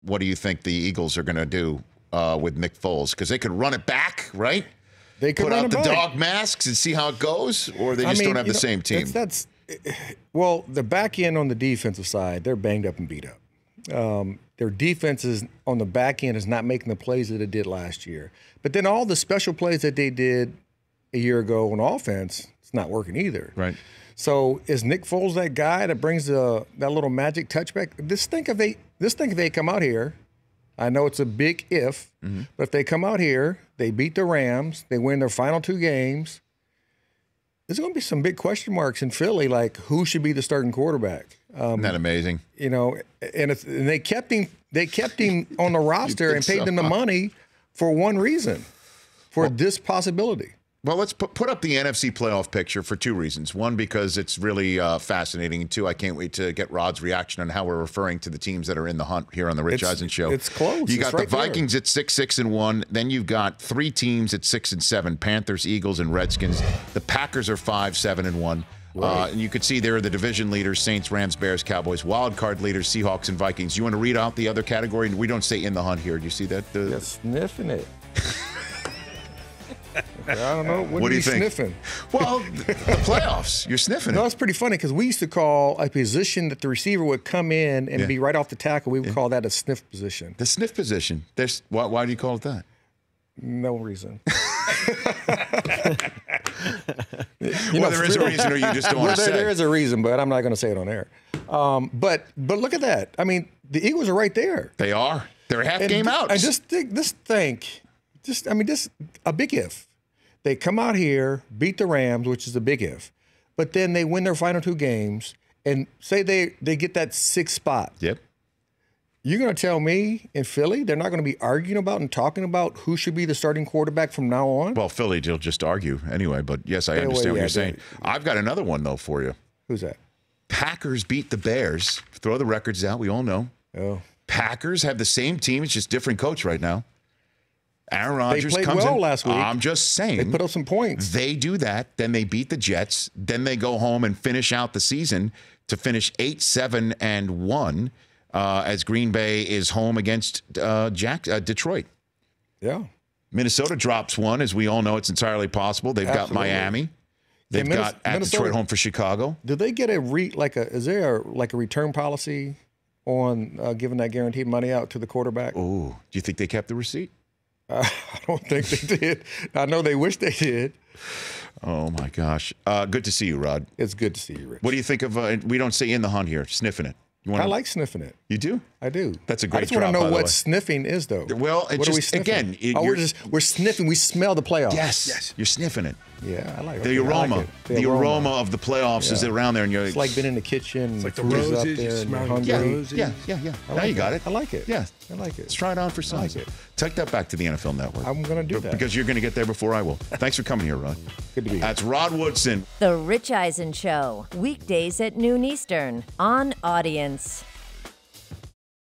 what do you think the Eagles are going to do with Nick Foles? Because they could run it back, right? They could put run out it the back. dog masks and see how it goes, or they just don't have the same team. Well, the back end on the defensive side, they're banged up and beat up. Their defense is on the back end is not making the plays that it did last year. But then all the special plays that they did a year ago on offense, it's not working either. Right. So is Nick Foles that guy that brings that little magic touch back? Just think if they come out here. I know it's a big if, but if they come out here, they beat the Rams, they win their final 2 games, there's going to be some big question marks in Philly, like who should be the starting quarterback. Isn't that amazing? You know, and they kept him on the roster and paid them the money for one reason, for this possibility. Well, let's put up the NFC playoff picture for 2 reasons. One, because it's really fascinating. And 2, I can't wait to get Rod's reaction on how we're referring to the teams that are in the hunt here on the Rich Eisen Show. It's close. You got right the Vikings at 6-6-1. Then you've got 3 teams at 6-7: Panthers, Eagles, and Redskins. The Packers are 5-7-1. Right. And you could see there are the division leaders: Saints, Rams, Bears, Cowboys. Wild card leaders: Seahawks and Vikings. You want to read out the other category? We don't say in the hunt here. Do you see that? They're sniffing it. I don't know. What do you think? Sniffing? Well, the playoffs. You're sniffing it. No, it's pretty funny because we used to call a position that the receiver would come in and be right off the tackle. We would call that a sniff position. The sniff position. Why do you call it that? No reason. Well, there is a reason, or you just don't want to say. There is a reason, but I'm not going to say it on air. But look at that. I mean, the Eagles are right there. They are. They're a half game out. And just think, a big if. They come out here, beat the Rams, which is a big if, but then they win their final 2 games, and say they get that 6th spot. Yep. You're going to tell me in Philly they're not going to be arguing about and talking about who should be the starting quarterback from now on? Well, Philly, they'll just argue anyway, but yes, I understand what you're saying. I've got another one, though, for you. Who's that? Packers beat the Bears. Throw the records out. We all know. Oh. Packers have the same team. It's just different coach right now. Aaron Rodgers they played comes well in. last week. I'm just saying. They put up some points. They do that. Then they beat the Jets. Then they go home and finish out the season to finish 8-7-1 as Green Bay is home against Detroit. Yeah. Minnesota drops 1. As we all know, it's entirely possible. They've got Miami. They've got at Detroit home for Chicago. Did they get is there a return policy on giving that guaranteed money out to the quarterback? Oh, do you think they kept the receipt? I don't think they did. I know they wish they did. Oh, my gosh. Good to see you, Rod. It's good to see you, Rich. What do you think of we don't say in the hunt here, sniffing it? I like sniffing it. You do? I do. That's a great I just want to know what sniffing is, though. Well, it's just, again. We're sniffing. We smell the playoffs. Yes. You're sniffing it. Yeah, I like it. The aroma. The aroma of the playoffs is around there. And it's like being in the kitchen. It's like the roses. Up there You smell hungry. the roses. Yeah. Now you got it. I like it. Yeah. I like it. Let's try it on for size. like it. Take that back to the NFL Network. I'm going to do that. Because you're going to get there before I will. Thanks for coming here, Rod. Good to be here. That's Rod Woodson. The Rich Eisen Show, weekdays at noon Eastern on Audience.